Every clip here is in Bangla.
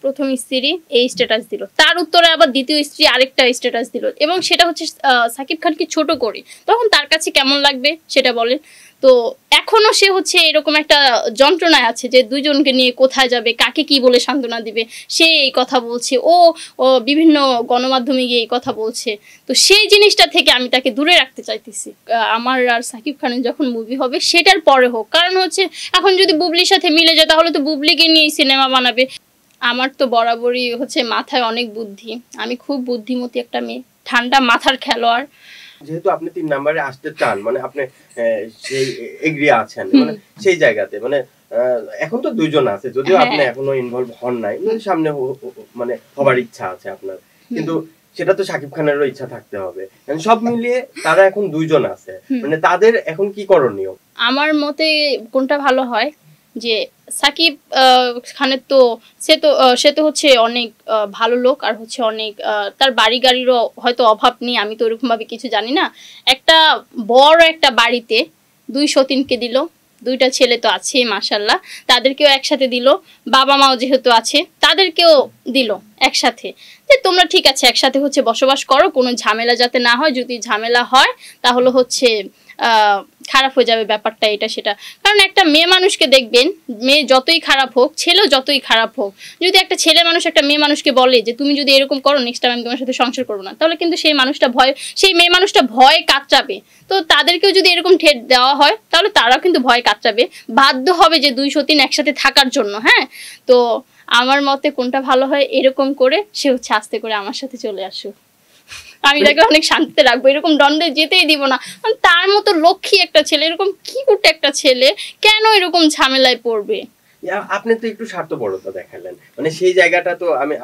প্রথম স্ত্রী এই স্ট্যাটাস দিল, তার উত্তরে আবার দ্বিতীয় স্ত্রী আরেকটা স্ট্যাটাস দিল, এবং সেটা হচ্ছে সাকিব খানকে ছোট করে। তখন তার কাছে কেমন লাগবে সেটা বলেন। তো এখনো সে হচ্ছে এরকম একটা যন্ত্রণায় আছে যে দুইজনকে নিয়ে কোথায় যাবে, কাকে কি বলে সান্ত্বনা দিবে, সে এই কথা বলছে, ও বিভিন্ন গণমাধ্যমে গিয়ে এই কথা বলছে। তো সেই জিনিসটা থেকে আমি তাকে দূরে রাখতে চাইতেছি। আমার আর সাকিব খানের যখন মুভি হবে সেটার পরে হোক, কারণ হচ্ছে এখন যদি বুবলির সাথে মিলে যায় তাহলে তো বুবলিকে নিয়ে সিনেমা বানাবে। আমার তো বরাবরই হচ্ছে মাথায় অনেক বুদ্ধি, আমি খুব বুদ্ধিমতী একটা মেয়ে, ঠান্ডা মাথার খেলোয়াড়। যেহেতু আপনি 3 নম্বরে আসতে চান, মানে আপনি সেই এগ্রি আছেন, মানে সেই জায়গাতে মানে এখন তো দুইজন আছে, যদিও আপনি এখনো ইনভলভ হন নাই, সামনে মানে হবার ইচ্ছা আছে আপনার, কিন্তু সেটা তো সাকিব খানেরও ইচ্ছা থাকতে হবে। সব মিলিয়ে তারা এখন দুইজন আছে, মানে তাদের এখন কি করণীয়? আমার মতে কোনটা ভালো হয় যে সাকিব খানের তো সে তো হচ্ছে অনেক ভালো লোক, আর হচ্ছে অনেক তার বাড়ি গাড়িরও হয়তো অভাব নেই, আমি তো ওরকম ভাবে কিছু জানি না। একটা বড় একটা বাড়িতে 2 সতীনকে দিল, 2টা ছেলে তো আছে মাশাল্লাহ, তাদেরকেও একসাথে দিল, বাবা মাও যেহেতু আছে তাদেরকেও দিল একসাথে, যে তোমরা ঠিক আছে একসাথে হচ্ছে বসবাস করো, কোনো ঝামেলা যাতে না হয়, যদি ঝামেলা হয় তাহলে হচ্ছে খারাপ হয়ে যাবে ব্যাপারটা, এটা সেটা। কারণ একটা মেয়ে মানুষকে দেখবেন, মেয়ে যতই খারাপ হোক, ছেলেও যতই খারাপ হোক, যদি একটা ছেলে মানুষ একটা মেয়ে মানুষকে বলে যে তুমি যদি এরকম করো নেক্সট টাইম আমি তোমার সাথে সংসার করবো না, তাহলে কিন্তু সেই মেয়ে মানুষটা ভয় কাতরাবে। তো তাদেরকেও যদি এরকম ঠেট দেওয়া হয় তাহলে তারাও কিন্তু ভয় কাতরাবে, বাধ্য হবে যে 2 সতীন একসাথে থাকার জন্য। হ্যাঁ, তো আমার মতে কোনটা ভালো হয়, এরকম করে সে হচ্ছে আস্তে করে আমার সাথে চলে আসুক, আমি তাকে অনেক শান্তিতে রাখবো, এরকম দ্বন্দ্বে যেতেই দিব না। তার মতো লক্ষ্মী একটা ছেলে, এরকম কিউট একটা ছেলে কেন এরকম ঝামেলায় পড়বে? আপনি তো একটু স্বার্থপরতা দেখালেন, মানে সেই জায়গাটা তো আমি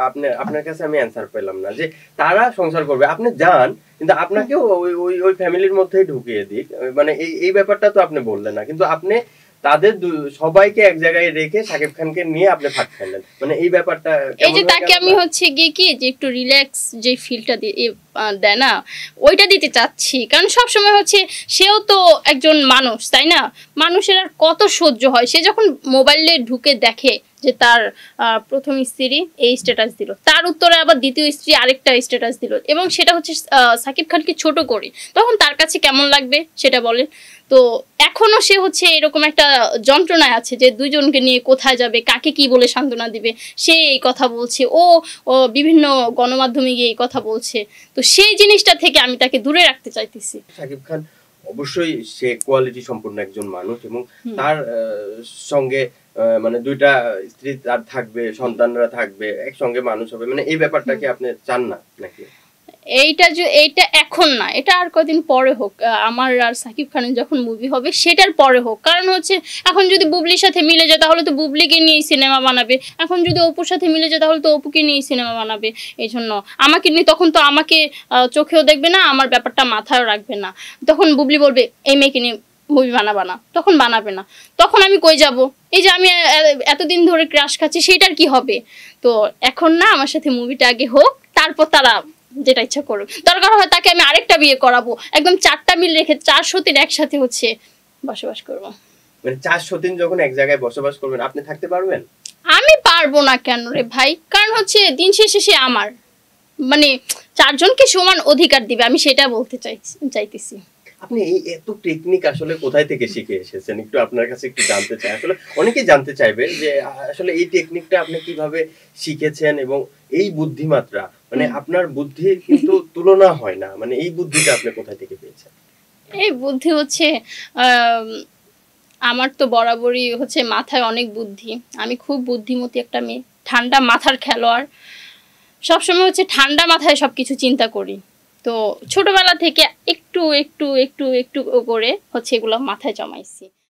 আপনার কাছে আমি অ্যানসার পেলাম না, যে তারা সংসার করবে, আপনি যান কিন্তু আপনাকেও ওই ফ্যামিলির মধ্যেই ঢুকিয়ে দিক, মানে এই ব্যাপারটা তো আপনি বললেন না, কিন্তু আপনি তাদের সবাইকে এক জায়গায় রেখে সাকিব খানকে নিয়ে আপনি ফাঁক ফেললেন, মানে এই ব্যাপারটা এই যে তাকে আমি হচ্ছে গিয়ে কি যে একটু রিল্যাক্স যে ফিলটা দেয় না, ওইটা দিতে চাচ্ছি। কারণ সবসময় হচ্ছে সেও তো একজন মানুষ, তাই না? মানুষের আর কত সহ্য হয়, সে যখন মোবাইলে ঢুকে দেখে যে তার প্রথম স্ত্রী এই স্ট্যাটাস দিল, তার উত্তরে আবার দ্বিতীয় স্ত্রী আরেকটা স্ট্যাটাস দিল, এবং সেটা হচ্ছে সাকিব খানকে ছোট করে। তখন তার কাছে কেমন লাগবে সেটা বলেন। তো এখনো সে হচ্ছে এরকম একটা যন্ত্রণায় আছে যে দুইজনকে নিয়ে কোথায় যাবে, কাকে কি বলে সান্ত্বনা দিবে, সে এই কথা বলছে, ও বিভিন্ন গণমাধ্যমে গিয়ে এই কথা বলছে। তো সেই জিনিসটা থেকে আমি তাকে দূরে রাখতে চাইতেছি। সাকিব খান অবশ্যই সে কোয়ালিটি সম্পন্ন একজন মানুষ, এবং তার সঙ্গে মানে 2টা স্ত্রী তার থাকবে, সন্তানরা থাকবে, একসঙ্গে মানুষ হবে, মানে এই ব্যাপারটা কি আপনি চান না নাকি? এইটা এখন না, এটা আর কদিন পরে হোক, আমার আর সাকিব খানের যখন মুভি হবে সেটার পরে হোক। কারণ হচ্ছে এখন যদি বুবলির সাথে মিলে যায় তাহলে তো বুবলিকে নিয়ে সিনেমা বানাবে, এখন যদি অপুর সাথে মিলে যায় তাহলে তো অপুকে নিয়ে সিনেমা বানাবে। এই জন্য আমাকে নিয়ে তখন তো আমাকে চোখেও দেখবে না, আমার ব্যাপারটা মাথায়ও রাখবে না। তখন বুবলি বলবে এই মেয়েকে নিয়ে মুভি বানাবে না, তখন বানাবে না, তখন আমি কই যাব? এই যে আমি এতদিন ধরে ক্রাশ খাচ্ছি সেটার কি হবে? তো এখন না, আমার সাথে মুভিটা আগে হোক, তারপর তারা যেটা ইচ্ছা করুক। দরকার হয় তাকে আমি আরেকটা বিয়ে করাবো, একদম 4টা মিল রেখে 4 সতীন একসাথে হচ্ছে বসবাস করবো। মানে 4 সতীন যখন এক জায়গায় বসবাস করবেন আপনি থাকতে পারবেন? আমি পারবো না কেন রে ভাই? কারণ হচ্ছে দিন শেষে সে আমার, মানে 4 জনকে সমান অধিকার দিবে, আমি সেটা বলতে চাইতেছি। আপনি এই এত টেকনিক আসলে কোথায় থেকে শিখে এসেছেন, একটু আপনার কাছে একটু জানতে চাই। আসলে অনেকেই জানতে চাইবে যে আসলে এই টেকনিকটা আপনি কিভাবে শিখেছেন, এবং এই বুদ্ধিমাত্রা, মানে আপনার বুদ্ধির কিন্তু তুলনা হয় না, মানে এই বুদ্ধিটা আপনি কোথায় থেকে পেয়েছেন? এই বুদ্ধি হচ্ছে আমার তো বরাবরই হচ্ছে মাথায় অনেক বুদ্ধি, আমি খুব বুদ্ধিমতী একটা মেয়ে, ঠান্ডা মাথার খেলোয়াড়, সবসময় হচ্ছে ঠান্ডা মাথায় সবকিছু চিন্তা করি। তো ছোটবেলা থেকে একটু একটু একটু একটু করে হচ্ছে এগুলো মাথায় জমাইছি।